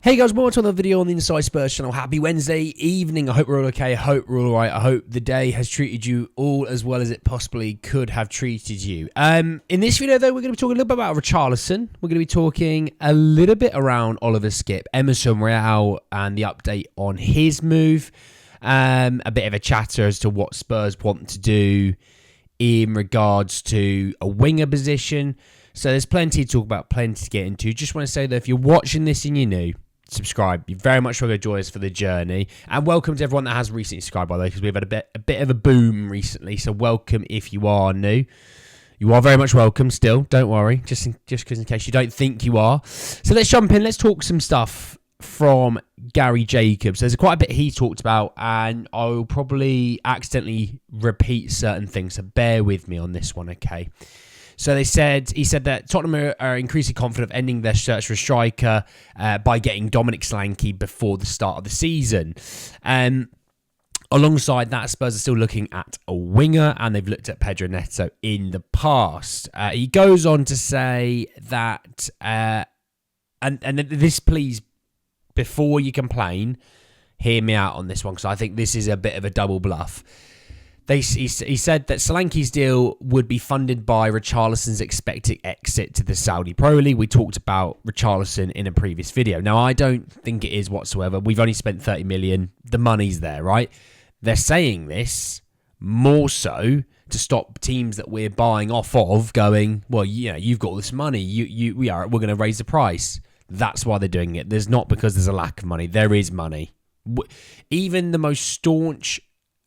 Hey guys, welcome to another video on the Inside Spurs channel. Happy Wednesday evening. I hope we're all okay. I hope we're all right. I hope the day has treated you all as well as it possibly could have treated you. In this video, though, we're going to be talking a little bit about Richarlison. We're going to be talking a little bit around Oliver Skipp, Emerson, Real, and the update on his move. A bit of a chatter as to what Spurs want to do in regards to a winger position. So there's plenty to talk about, plenty to get into. Just want to say that if you're watching this and you're new, subscribe. You're very much welcome to join us for the journey. And welcome to everyone that has recently subscribed, by the way, because we've had a bit of a boom recently. So welcome if you are new. You are very much welcome still. Don't worry. Just because in case you don't think you are. So let's jump in. Let's talk some stuff from Gary Jacobs. There's quite a bit he talked about, and I'll probably accidentally repeat certain things. So bear with me on this one, okay? So he said that Tottenham are increasingly confident of ending their search for a striker by getting Dominic Solanke before the start of the season. Alongside that, Spurs are still looking at a winger, and they've looked at Pedro Neto in the past. He goes on to say that, and this, please, before you complain, hear me out on this one, because I think this is a bit of a double bluff. He said that Solanke's deal would be funded by Richarlison's expected exit to the Saudi Pro League. We talked about Richarlison in a previous video. Now, I don't think it is whatsoever. We've only spent 30 million. The money's there, right? They're saying this more so to stop teams that we're buying off of going, well, yeah, you've got all this money. We're going to raise the price. That's why they're doing it. There's not because there's a lack of money. There is money. Even the most staunch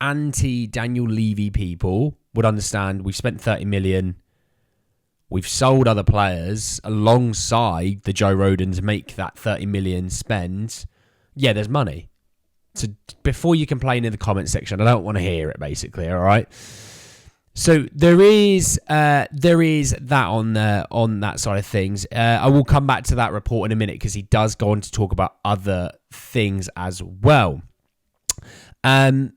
anti-Daniel Levy people would understand we've spent 30 million. We've sold other players alongside the Joe Rodon to make that 30 million spend. Yeah, there's money. So before you complain in the comment section, I don't want to hear it, basically, all right? So there is that on that side of things. I will come back to that report in a minute because he does go on to talk about other things as well. But,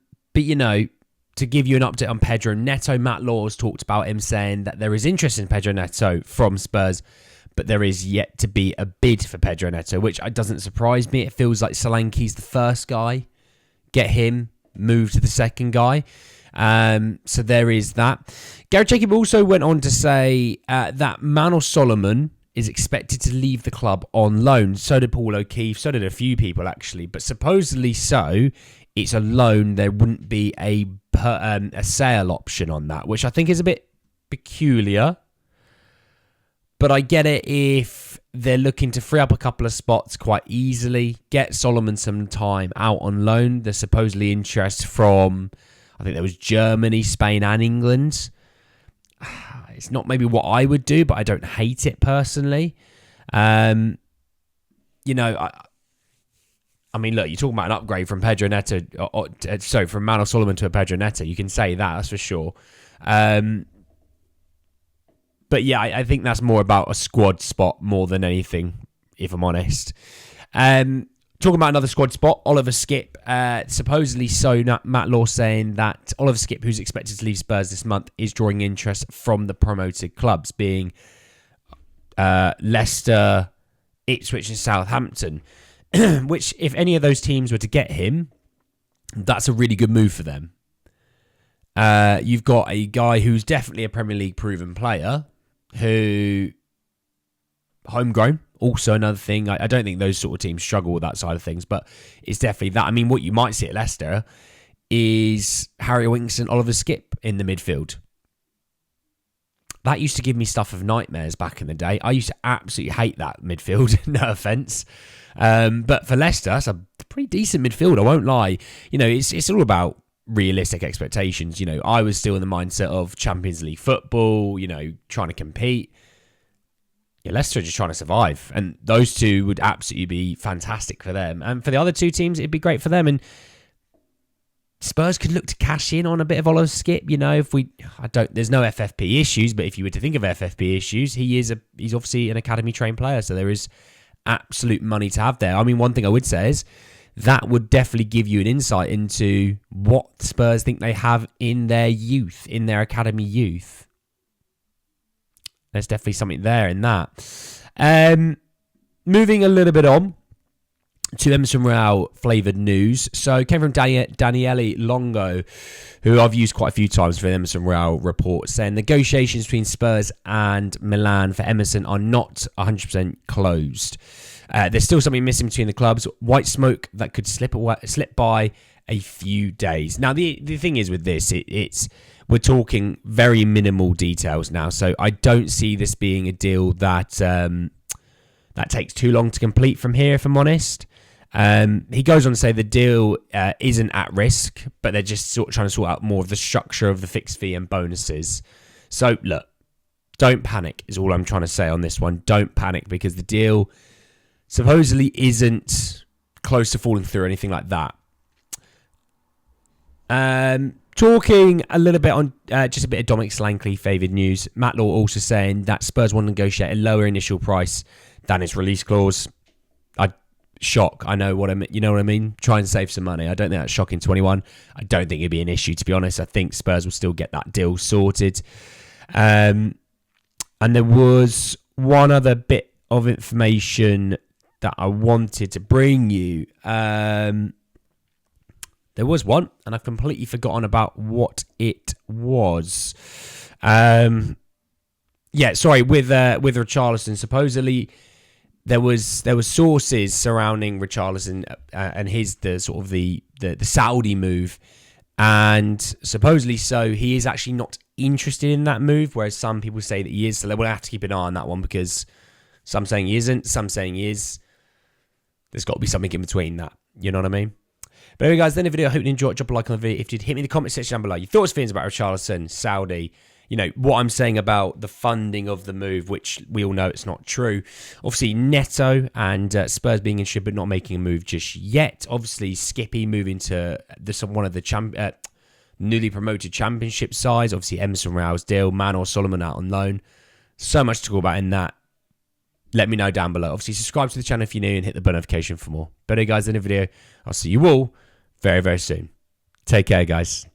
to give you an update on Pedro Neto, Matt Laws talked about him saying that there is interest in Pedro Neto from Spurs, but there is yet to be a bid for Pedro Neto, which doesn't surprise me. It feels like Solanke's the first guy. Get him, move to the second guy. So there is that. Gary Jacob also went on to say that Manor Solomon is expected to leave the club on loan. So did Paul O'Keefe. So did a few people, actually. But supposedly so, it's a loan. There wouldn't be a sale option on that, which I think is a bit peculiar. But I get it if they're looking to free up a couple of spots quite easily, get Solomon some time out on loan. There's supposedly interest from, I think there was Germany, Spain and England. It's not maybe what I would do, but I don't hate it personally. I mean, look, you're talking about an upgrade from Pedro Neto, from Manor Solomon to a Pedro Neto. You can say that's for sure. But yeah, I think that's more about a squad spot more than anything, if I'm honest. Talking about another squad spot, Oliver Skipp. Supposedly so, Matt Law saying that Oliver Skipp, who's expected to leave Spurs this month, is drawing interest from the promoted clubs, being Leicester, Ipswich and Southampton. Which, if any of those teams were to get him, that's a really good move for them. You've got a guy who's definitely a Premier League proven player, who homegrown, also another thing. I don't think those sort of teams struggle with that side of things, but it's definitely that. I mean, what you might see at Leicester is Harry Winks and Oliver Skipp in the midfield. That used to give me stuff of nightmares back in the day. I used to absolutely hate that midfield, no offence. But for Leicester, that's a pretty decent midfield, I won't lie. It's all about realistic expectations. I was still in the mindset of Champions League football, trying to compete. Yeah, Leicester are just trying to survive. And those two would absolutely be fantastic for them. And for the other two teams, it'd be great for them. And Spurs could look to cash in on a bit of Oliver Skipp. There's no FFP issues, but if you were to think of FFP issues, he's obviously an academy trained player. So there is absolute money to have there. I mean, one thing I would say is that would definitely give you an insight into what Spurs think they have in their youth, in their academy youth. There's definitely something there in that. Moving a little bit on, to Emerson Royale flavoured news. So came from Daniele Longo, who I've used quite a few times for the Emerson Royale report, saying negotiations between Spurs and Milan for Emerson are not 100% closed. There's still something missing between the clubs. White smoke that could slip by a few days. Now, the thing is with this, we're talking very minimal details now. So I don't see this being a deal that that takes too long to complete from here, if I'm honest. He goes on to say the deal isn't at risk, but they're just trying to sort out more of the structure of the fixed fee and bonuses. So, look, don't panic is all I'm trying to say on this one. Don't panic because the deal supposedly isn't close to falling through or anything like that. Talking a little bit on just a bit of Dominic Solanke favoured news. Matt Law also saying that Spurs want to negotiate a lower initial price than its release clause. Shock. I know what I mean. You know what I mean? Try and save some money. I don't think that's shocking to anyone. I don't think it'd be an issue, to be honest. I think Spurs will still get that deal sorted. And there was one other bit of information that I wanted to bring you. There was one, and I've completely forgotten about what it was. With Richarlison, supposedly there was sources surrounding Richarlison and the Saudi move, and supposedly so he is actually not interested in that move, whereas some people say that he is. So we'll have to keep an eye on that one because some saying he isn't, some saying he is. There's got to be something in between that. You know what I mean? But anyway, guys, then the video. I hope you enjoyed. Drop a like on the video. If you'd hit me in the comment section down below, your thoughts, feelings about Richarlison, Saudi. You know, what I'm saying about the funding of the move, which we all know it's not true. Obviously, Neto and Spurs being interested but not making a move just yet. Obviously, Skippy moving to one of the newly promoted championship sides. Obviously, Emerson Royale's deal. Manor Solomon out on loan. So much to talk about in that. Let me know down below. Obviously, subscribe to the channel if you're new and hit the bell notification for more. But anyway, guys, in the video, I'll see you all very, very soon. Take care, guys.